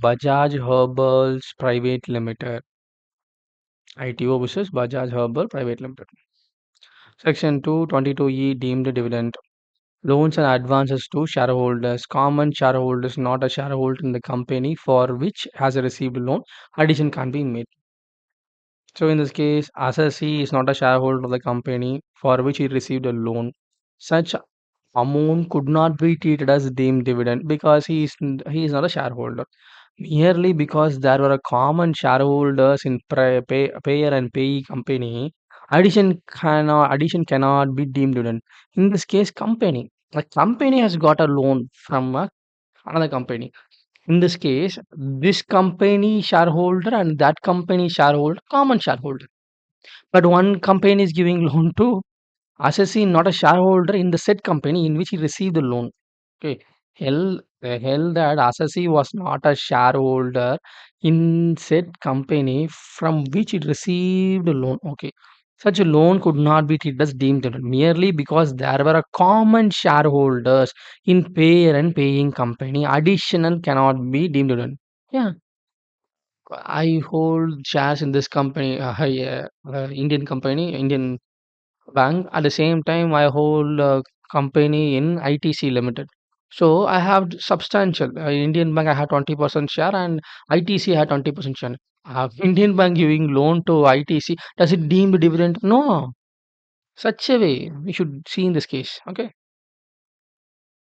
Bajaj Herbals Private Limited. ITO versus Bajaj Herbal Private Limited. Section 222E deemed dividend. Loans and advances to shareholders. Common shareholders not a shareholder in the company for which has received a loan. Addition can be made. So in this case, assessee is not a shareholder of the company for which he received a loan. Such amount could not be treated as deemed dividend because he is not a shareholder. Merely because there were a common shareholders in payer and payee company, addition cannot be deemed dividend. In this case, the company has got a loan from another company. In this case, this company shareholder and that company shareholder, common shareholder. But one company is giving loan to assessee, not a shareholder in the said company in which he received the loan. Okay. Hell that assessee was not a shareholder in said company from which it received a loan. Okay. Such a loan could not be treated as deemed dividend merely because there were a common shareholders in payer and paying company. Additional cannot be deemed dividend. Yeah, I hold shares in this company, Indian company, Indian bank. At the same time, I hold a company in ITC Limited. So I have substantial Indian bank. I have 20% share, and ITC had 20% share. Indian bank giving loan to ITC. Does it deem dividend? No. Such a way we should see in this case. Okay.